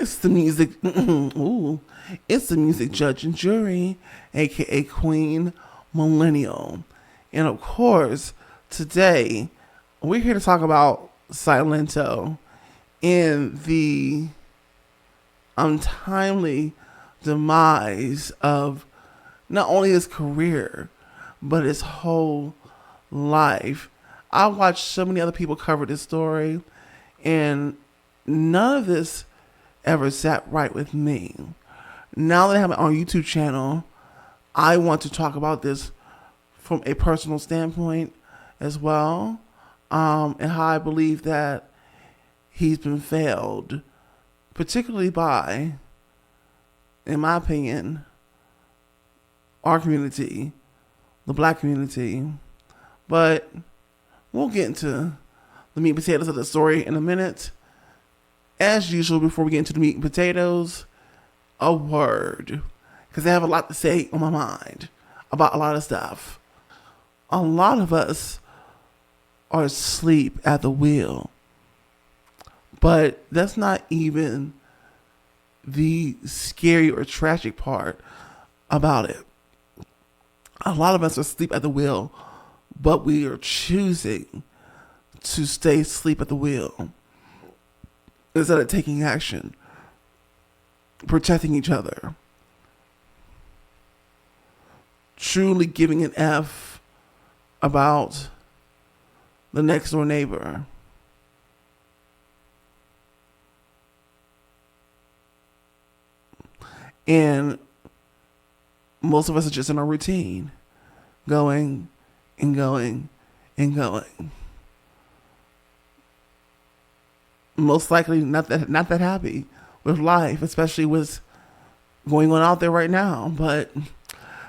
It's the music. Ooh, it's the music judge and jury, aka Queen Millennial, and of course, today we're here to talk about Silento and the untimely demise of not only his career but his whole life. I watched so many other people cover this story, and none of this ever sat right with me. Now that I have my own YouTube channel, I want to talk about this from a personal standpoint as well, and how I believe that he's been failed, particularly by, in my opinion, our community, the Black community. But we'll get into the meat and potatoes of the story in a minute. As usual, before we get into the meat and potatoes, a word, because I have a lot to say on my mind about a lot of stuff. A lot of us are asleep at the wheel, but that's not even the scary or tragic part about it. A lot of us are asleep at the wheel, but we are choosing to stay asleep at the wheel instead of taking action, protecting each other, truly giving an F about the next door neighbor. And most of us are just in our routine, going and going and going. Most likely not that happy with life, especially what's going on out there right now. But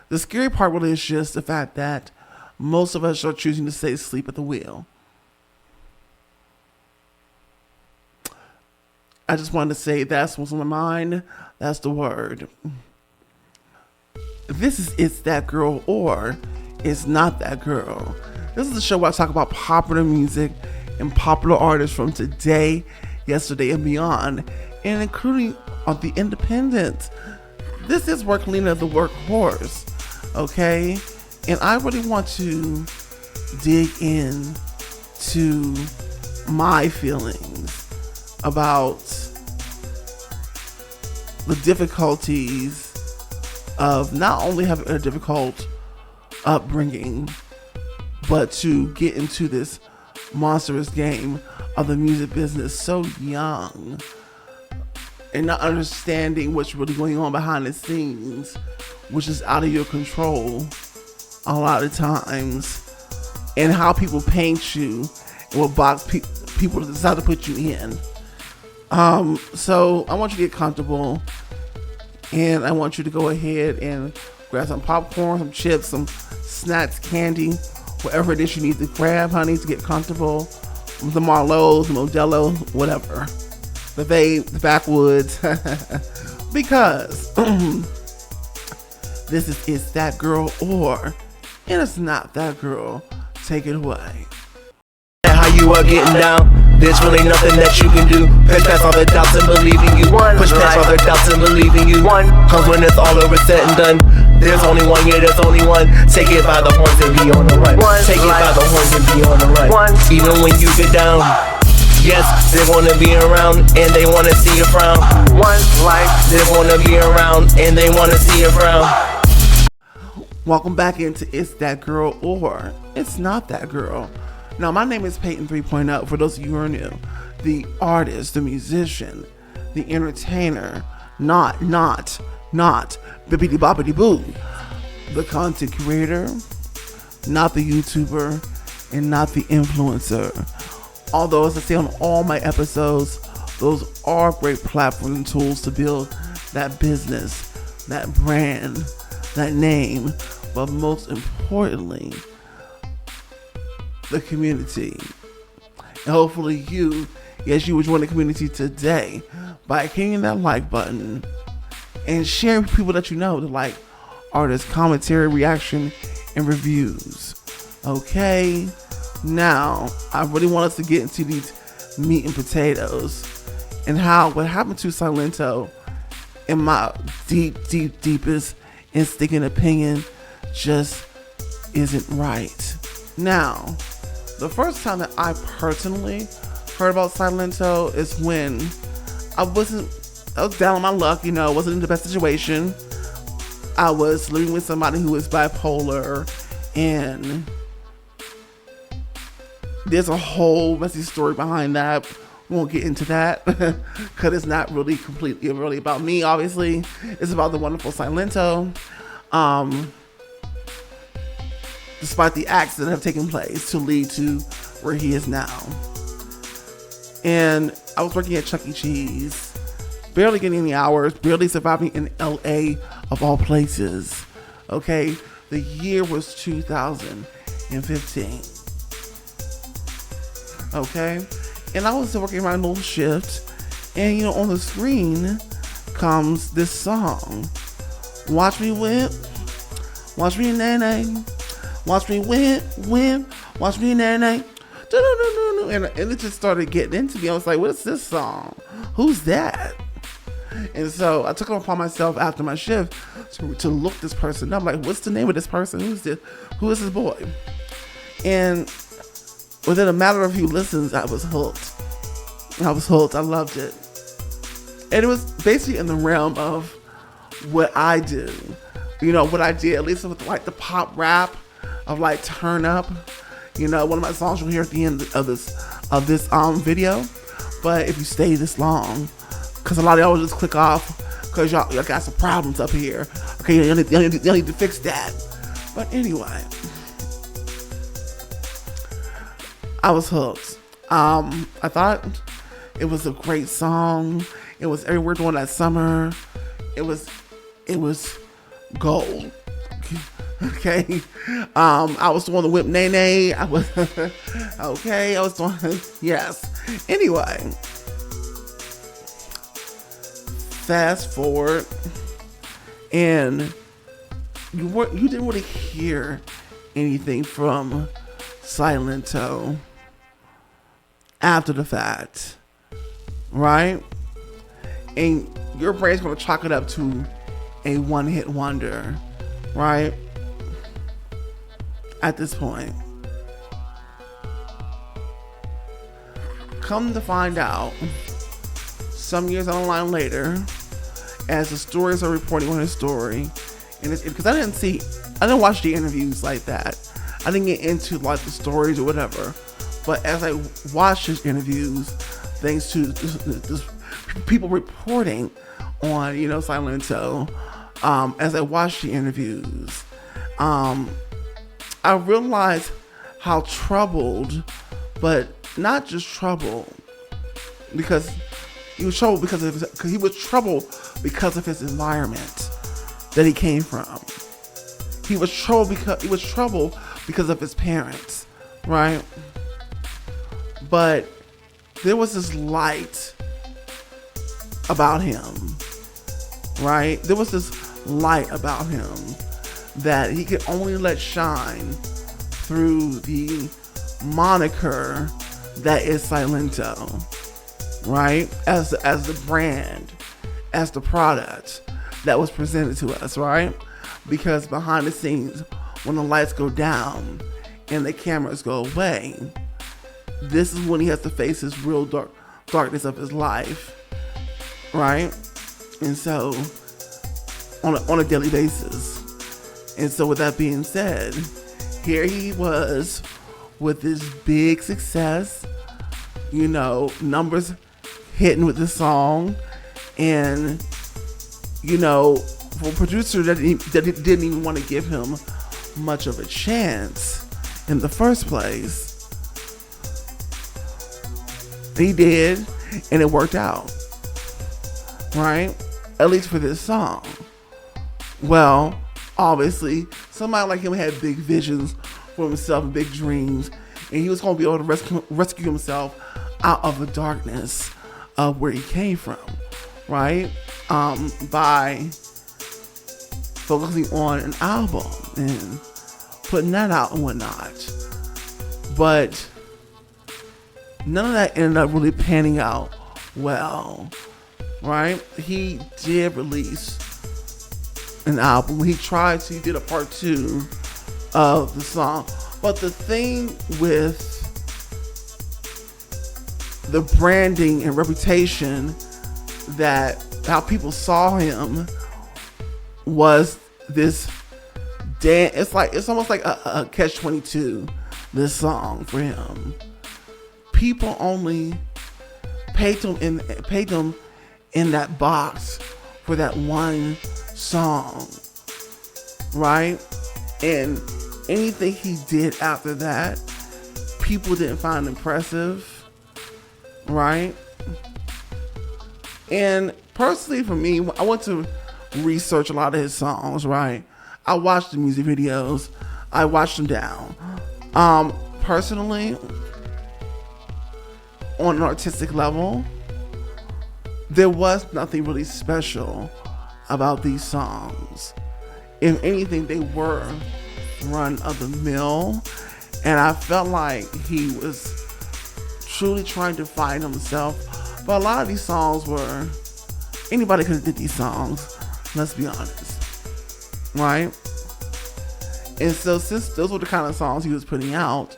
the scary part really is just the fact that most of us are choosing to stay asleep at the wheel. I just wanted to say that's what's on my mind. That's the word. This is It's That Girl or It's Not That Girl. This is the show where I talk about popular music and popular artists from today, yesterday, and beyond, and including on the independent. This is Worklina, the workhorse, okay? And I really want to dig in to my feelings about the difficulties of not only having a difficult upbringing, but to get into this monstrous game of the music business so young and not understanding what's really going on behind the scenes, which is out of your control a lot of times, and how people paint you and what box people decide to put you in. So I want you to get comfortable, and I want you to go ahead and grab some popcorn, some chips, some snacks, candy, whatever it is you need to grab, honey, to get comfortable. The Marlowe's, the Modelo, whatever. The vape, the backwoods. Because this is It's That Girl or It's Not That Girl. Take it away. How you are getting down, there's really nothing that you can do. Push past all the doubts and believe in you. Push past all the doubts and believe in you. Cause when it's all over, said and done, there's only one, yeah, there's only one. Take it by the horns and be on the run. Take it by the horns and be on the run. Even when you get down, yes, they wanna be around and they wanna see you frown. One life, they wanna be around and they wanna see you frown. Welcome back into It's That Girl or It's Not That Girl. Now, my name is Peyton 3.0, for those of you who are new. The artist, the musician, the entertainer, not bippity boppity boo. The content creator, not the YouTuber, and not the influencer. Although, as I say on all my episodes, those are great platforms and tools to build that business, that brand, that name, but most importantly, the community. And hopefully you, yes, you will join the community today by hitting that like button and sharing with people that you know to like artists, commentary, reaction, and reviews. Okay, now I really want us to get into these meat and potatoes. and how what happened to Silento, in my deepest instinct and opinion, just isn't right. Now, the first time that I personally heard about Silento is when I was down on my luck, wasn't in the best situation. I was living with somebody who was bipolar, and there's a whole messy story behind that. We won't get into that because it's not really completely really about me, obviously. It's about the wonderful Silento. Despite the acts that have taken place to lead to where he is now. And I was working at Chuck E. Cheese, barely getting any hours, barely surviving in LA of all places. Okay, the year was 2015. Okay, and I was working my little shift, and on the screen comes this song. Watch me whip, watch me nay-nay, watch me whip, watch me nay-nay. And it just started getting into me. I was like, what is this song? Who's that? And so I took it upon myself after my shift to look this person up. I'm like, what's the name of this person? Who is this boy? And within a matter of a few listens, I was hooked. I loved it. And it was basically in the realm of what I do. What I did, at least with like the pop rap of like Turn Up. One of my songs you'll hear at the end of this video. But if you stay this long, because a lot of y'all will just click off because y'all got some problems up here. Okay, y'all need to fix that. But anyway, I was hooked. I thought it was a great song. It was everywhere during that summer. It was gold. Okay. I was doing the whip nay. I was okay. I was doing yes. Anyway, fast forward, and you didn't really hear anything from Silento after the fact, right? And your brain's gonna chalk it up to a one-hit wonder, right? At this point, come to find out, some years on the line later, as the stories are reporting on his story, and it's because I didn't watch the interviews like that. I didn't get into like the stories or whatever. But as I watched his interviews, thanks to this people reporting on Silento, as I watched the interviews, I realized how troubled, but not just troubled, because he was troubled because of his environment that he came from. He was troubled because of his parents, right? But there was this light about him, right? There was this light about him that he could only let shine through the moniker that is Silento, right? As the brand, as the product that was presented to us, right? Because behind the scenes, when the lights go down and the cameras go away, this is when he has to face his real darkness of his life, right? And so, on a daily basis. And so with that being said, here he was with this big success, numbers hitting with this song, and for a producer that didn't even want to give him much of a chance in the first place, he did, and it worked out, right? At least for this song. Well, obviously, somebody like him had big visions for himself and big dreams, and he was going to be able to rescue himself out of the darkness of where he came from, right? By focusing on an album and putting that out and whatnot. But none of that ended up really panning out well, right? He did release an album. He did a part 2 of the song. But the thing with the branding and reputation, that how people saw him was this it's almost like a catch-22, this song for him. People only paid him in that box for that one song, right? And anything he did after that, people didn't find impressive, right? And personally for me, I went to research a lot of his songs, right? I watched the music videos. I watched them down. Personally, on an artistic level, there was nothing really special about these songs. If anything, they were run of the mill, and I felt like he was truly trying to find himself. But a lot of these songs were, anybody could have did these songs, let's be honest, right? And so since those were the kind of songs he was putting out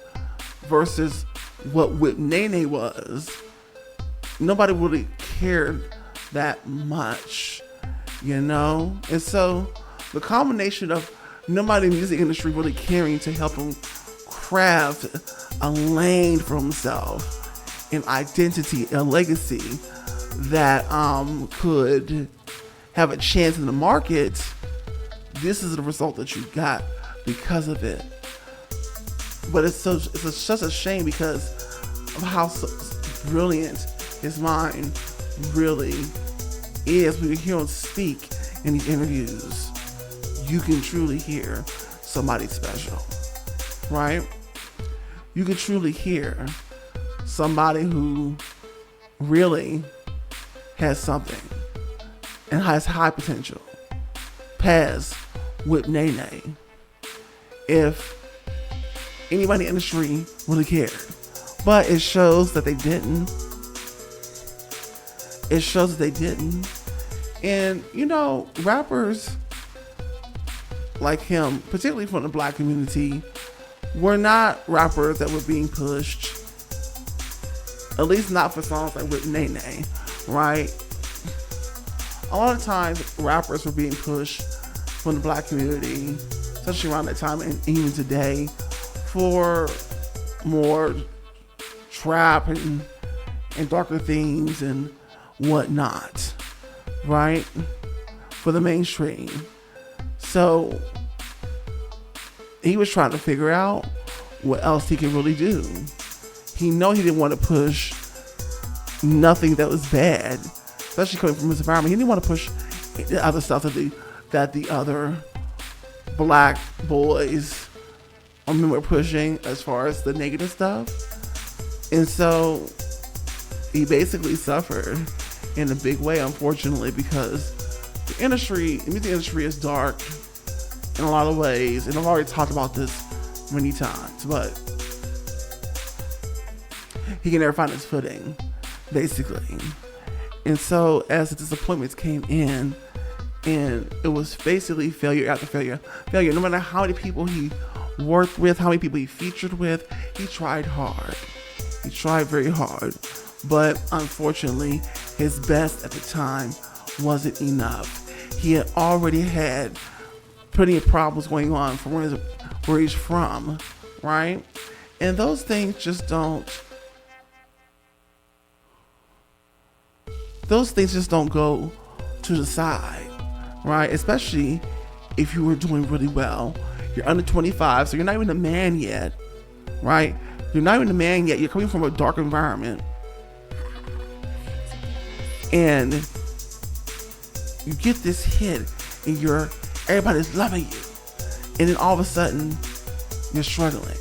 versus what Whip Nene was, nobody really cared that much, you know? And so the combination of nobody in the music industry really caring to help him craft a lane for himself, an identity, a legacy that could have a chance in the market, this is the result that you got because of it. But it's such a shame because of how brilliant his mind really is. When you hear him speak in these interviews, you can truly hear somebody special, right? You can truly hear somebody who really has something and has high potential past Whip Nene. If anybody in the industry really cared. But it shows that they didn't. It shows that they didn't. And, you know, rappers like him, particularly from the black community, were not rappers that were being pushed. At least not for songs like Whip Nene, right? A lot of times, rappers were being pushed from the black community, especially around that time and even today, for more trap and darker themes and whatnot, right? For the mainstream. So he was trying to figure out what else he could really do. He didn't want to push nothing that was bad, especially coming from his environment. He didn't want to push the other stuff that the other black boys were pushing as far as the negative stuff. And so he basically suffered in a big way, unfortunately, because the music industry is dark in a lot of ways. And I've already talked about this many times, but he can never find his footing, basically. And so as the disappointments came in, and it was basically failure after failure. No matter how many people he worked with, how many people he featured with, he tried hard. He tried very hard. But unfortunately, his best at the time wasn't enough. He had already had plenty of problems going on from where he's from, right? And those things just don't go to the side, right? Especially if you were doing really well. You're under 25, so you're not even a man yet, right? You're not even a man yet. You're coming from a dark environment. And you get this hit and everybody's loving you. And then all of a sudden, you're struggling,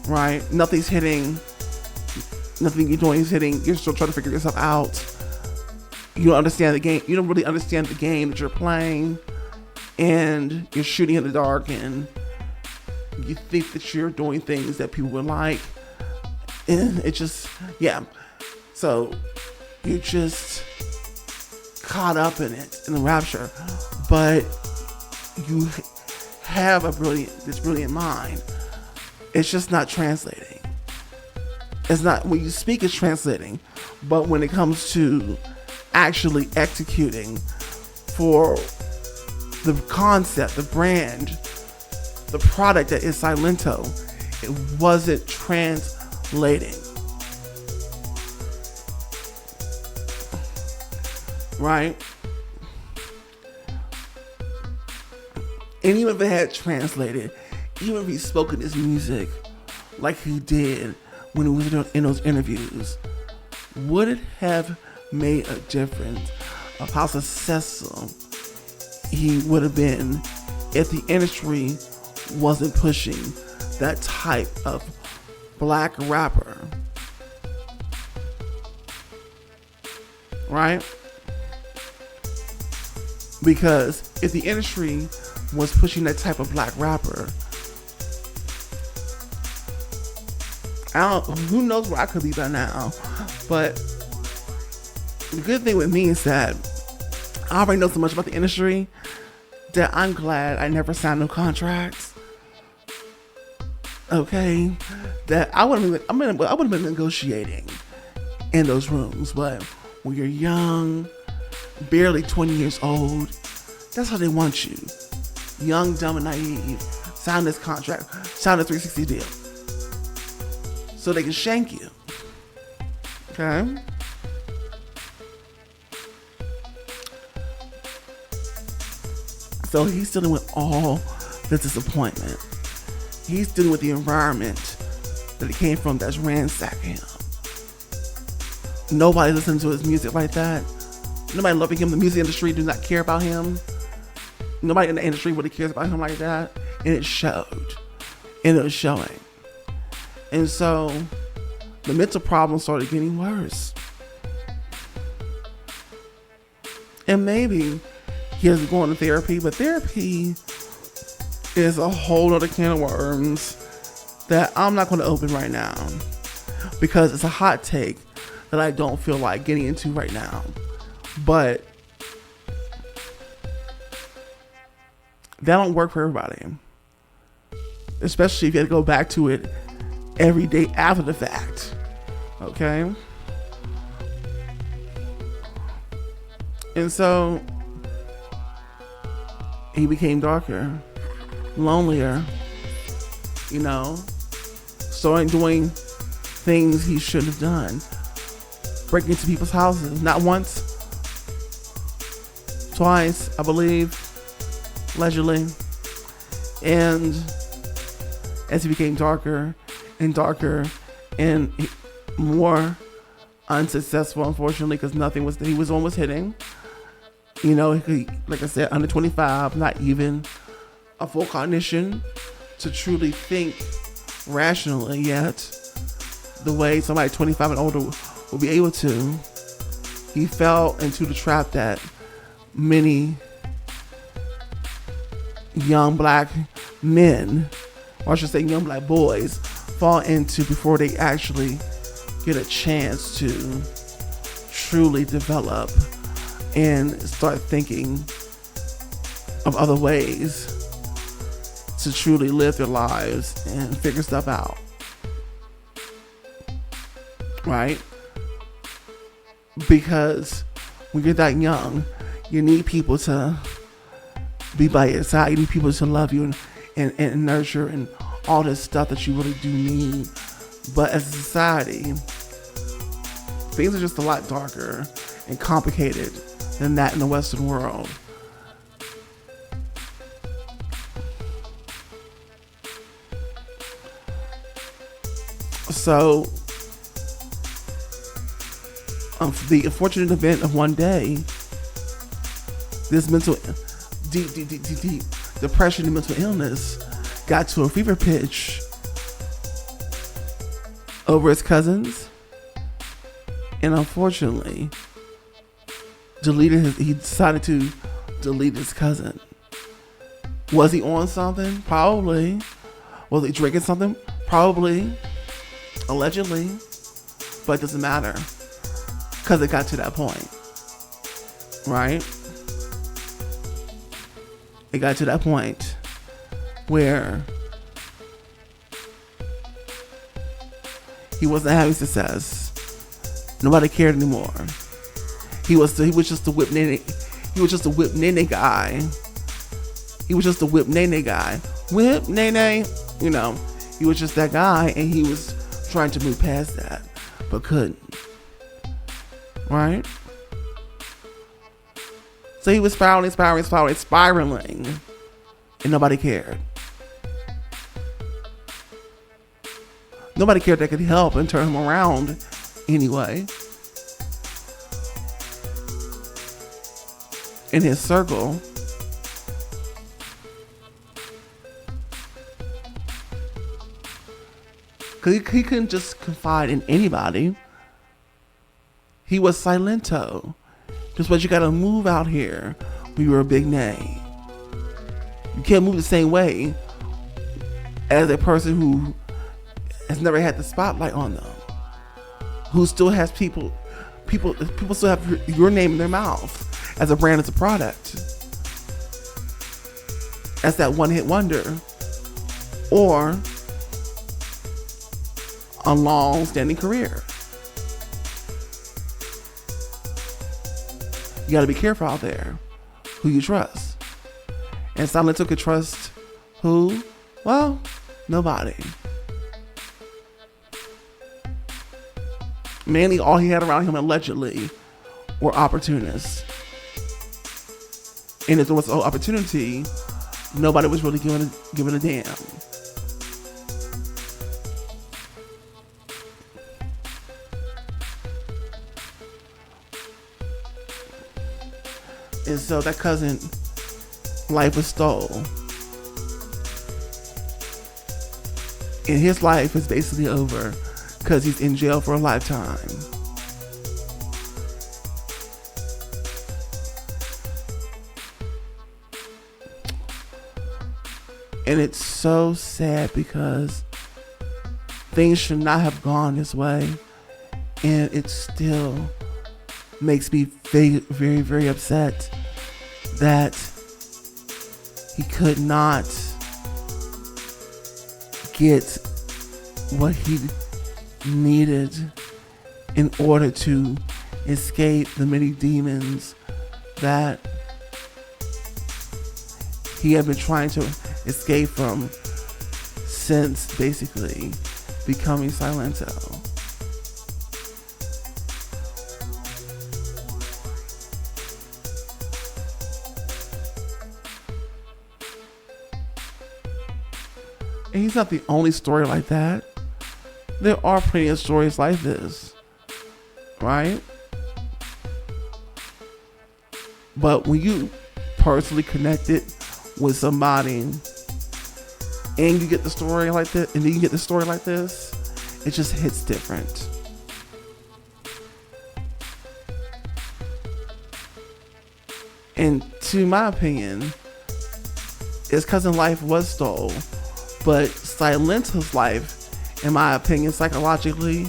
right? Nothing you're doing is hitting. You're still trying to figure yourself out. You don't understand the game. You don't really understand the game that you're playing. And you're shooting in the dark, and you think that you're doing things that people would like. And it just, yeah. So You're just caught up in it, in the rapture. But you have this brilliant mind. It's just not translating. It's not, when you speak, it's translating. But when it comes to actually executing for the concept, the brand, the product that is Silento, it wasn't translating. Right? And even if it had translated, even if he spoken his music like he did when he was in those interviews, would it have made a difference of how successful he would have been if the industry wasn't pushing that type of black rapper? Right? Because if the industry was pushing that type of black rapper, who knows where I could be by now. But the good thing with me is that I already know so much about the industry that I'm glad I never signed no contracts. Okay, that I would have been negotiating in those rooms. But when you're young, barely 20 years old, that's how they want you. Young, dumb, and naive. Sign this contract. Sign a 360 deal. So they can shank you. Okay? So he's dealing with all the disappointment. He's dealing with the environment that he came from that's ransacking him. Nobody listens to his music like that. Nobody loving him. The music industry do not care about him. Nobody in the industry really cares about him like that. And it showed. And it was showing. And so the mental problems started getting worse. And maybe he has to go into therapy, but therapy is a whole other can of worms that I'm not going to open right now, because it's a hot take that I don't feel like getting into right now. But that don't work for everybody, especially if you have to go back to it every day after the fact. Okay? And so he became darker, lonelier, started doing things he shouldn't have done. Breaking into people's houses, not once, twice, I believe, allegedly. And as he became darker and darker and more unsuccessful, unfortunately, because he was almost hitting. He, like I said, under 25, not even a full cognition to truly think rationally yet, the way somebody 25 and older will be able to. He fell into the trap that many young black men, or I should say young black boys, fall into before they actually get a chance to truly develop and start thinking of other ways to truly live their lives and figure stuff out. Right? Because when you're that young, you need people to be by your side. You need people to love you and nurture and all this stuff that you really do need. But as a society, things are just a lot darker and complicated than that in the Western world. So, the unfortunate event of one day, this mental, deep depression and mental illness got to a fever pitch over his and unfortunately he decided to delete his cousin. Was he on something? Probably. Was he drinking something? Probably. Allegedly. But it doesn't matter. because it got to that point, right? It got to that point where he wasn't having success. Nobody cared anymore. He was just a whip nene. He was just a whip nene guy. He was just a whip nene guy. Whip nene, you know. He was just that guy, and he was trying to move past that, but couldn't. Right? So he was spiraling, and nobody cared. Nobody cared that could help and turn him around anyway. In his circle. Because he couldn't just confide in anybody. He was Silento. Just what you gotta move out here when you're a big name. You can't move the same way as a person who has never had the spotlight on them. Who still has people still have your name in their mouth as a brand, as a product. As that one-hit wonder. Or a long-standing career. You gotta be careful out there who you trust. And Silento could trust who? Well, nobody. Mainly all he had around him allegedly were opportunists. And if there was an opportunity, nobody was really giving a damn. And so that cousin, life was stole. And his life is basically over because he's in jail for a lifetime. And it's so sad because things should not have gone this way. And it still makes me very, very, very upset that he could not get what he needed in order to escape the many demons that he had been trying to escape from since basically becoming Silento. And he's not the only story like that. There are plenty of stories like this, right? But when you personally connect it with somebody and you get the story like this, and then you get the story like this, it just hits different. And to my opinion, his cousin's life was stole, but Silento's life, in my opinion, psychologically,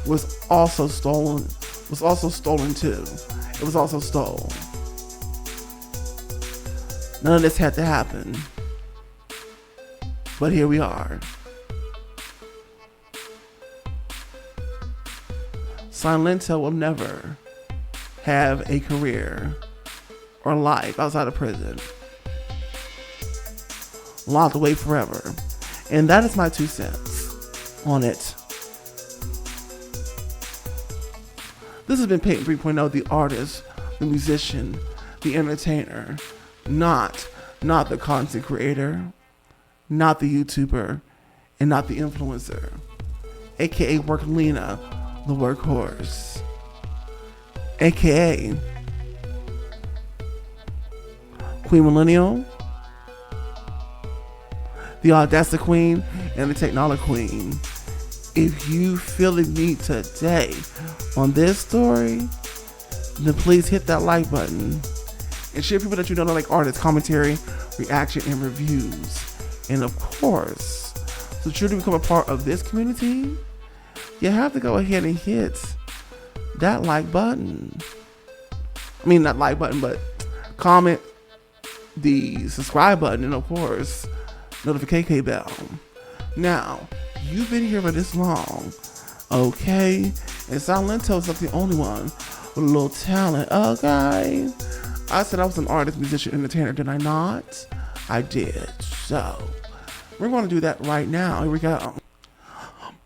was also stolen. Was also stolen too. It was also stolen. None of this had to happen, but here we are. Silento will never have a career or life outside of prison. Locked away forever. And that is my 2 cents on it. This has been Peyton 3.0, the artist, the musician, the entertainer, not the content creator, not the YouTuber, and not the influencer, aka Workalina, the workhorse, aka Queen Millennial, the Audacity Queen, and the Technology Queen. If you feel the need today on this story, then please hit that like button and share people that you know that like artists, commentary, reaction, and reviews. And of course, to truly become a part of this community, you have to go ahead and hit that like button. I mean, not like button, but comment the subscribe button, and of course, notification bell. Now, you've been here for this long, okay? And Silento's not the only one with a little talent, okay? I said I was an artist, musician, entertainer, did I not? I did. So, we're going to do that right now. Here we go.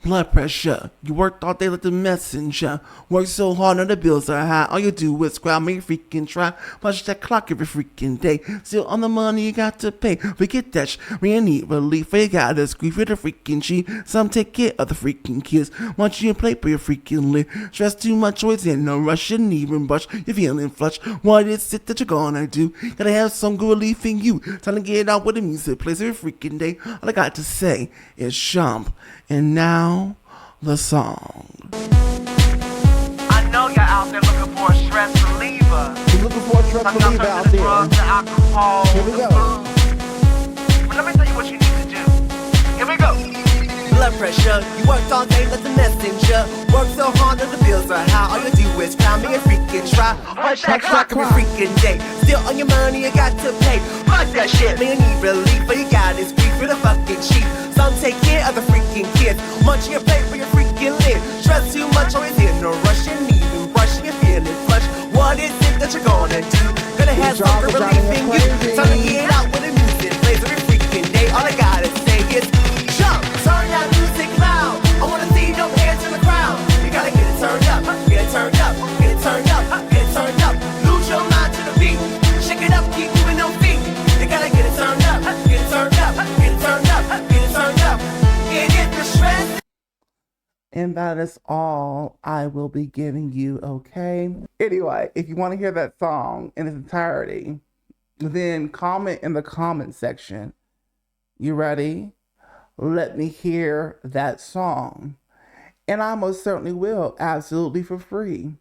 Blood pressure. You worked all day like the messenger. Worked so hard on the bills are high. All you do is cry, make you freaking try. Punch that clock every freaking day. Still on the money you got to pay. Forget that when you need relief. You gotta squeeze for the freaking cheap. Some take care of the freaking kids. Want you to play for your freaking live. Stress too much, always in no rush. You need even brush. You're feeling flush. What is it that you're gonna do? Gotta have some good relief in you. Time to get out with the music plays every freaking day. All I got to say is jump. And now, the song. I know you're out there looking for a stress reliever. You're looking for a stress reliever out there. Drugs, the alcohol, Here we the go. food. But let me tell you what you need to do. Here we go. Blood pressure, you worked all day like the messenger. Worked so hard that the bills are high. All you do is cry me a freaking try. Punch that clock every freaking day. Still on your money, you got to pay. Fuck that shit, man, you need relief, but you got this grief for the fucking cheap. Some take care of the freaking kids. Munch your plate for your freaking lid. Stress too much, always in no rush. You need even brush, you're feeling flush. What is it that you're gonna do? Gonna have some good relief in you. Time to get out with the music plays every freaking day. All I gotta say is jump, turn that music loud. I wanna see no hands in the crowd. You gotta get it turned up, get it turned up, get it turned up, get it turned up. Lose your mind to the beat. Shake it up, keep moving your feet. You gotta get it turned up, get it turned up, get it turned up, get it turned up. Get the stress. And that is all I will be giving you, okay? Anyway, if you want to hear that song in its entirety, then comment in the comment section. You ready? Let me hear that song. And I most certainly will, absolutely for free.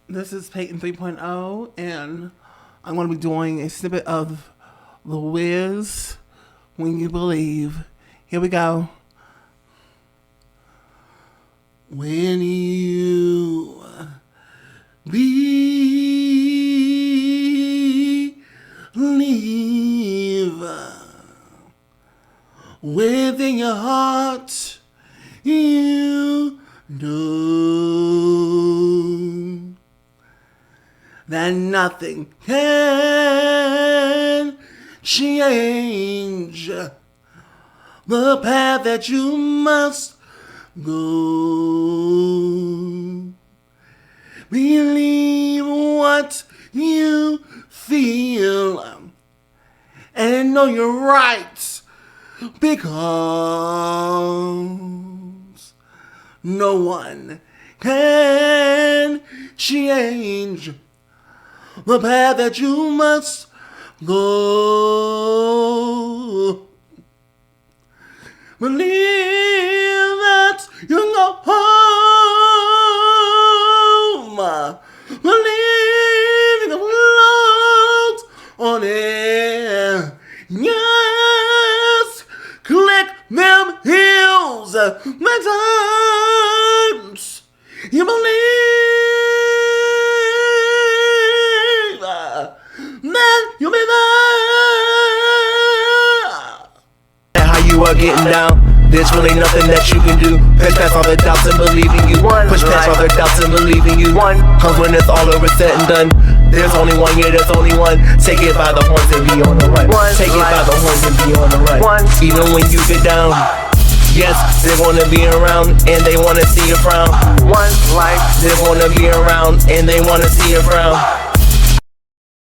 This is Peyton 3.0, and I'm going to be doing a snippet of The Wiz, When You Believe. Here we go. When you believe within your heart, you know that nothing can change the path that you must go. Believe what you feel and know you're right, because no one can change the path that you must go. Believe that you go home. Believe the float on it. Yes, click them heels. Many times you believe that you'll be there. How you are getting down. There's really nothing that you can do. Push past all the doubts and believe in you. Push past all the doubts and believe in you. Cause when it's all over, said and done, there's only one, yeah, there's only one. Take it by the horns and be on the run. Take it by the horns and be on the run. Even when you get down, yes, they're gonna be around and they wanna see you frown. One life, they're gonna be around and they wanna see you frown.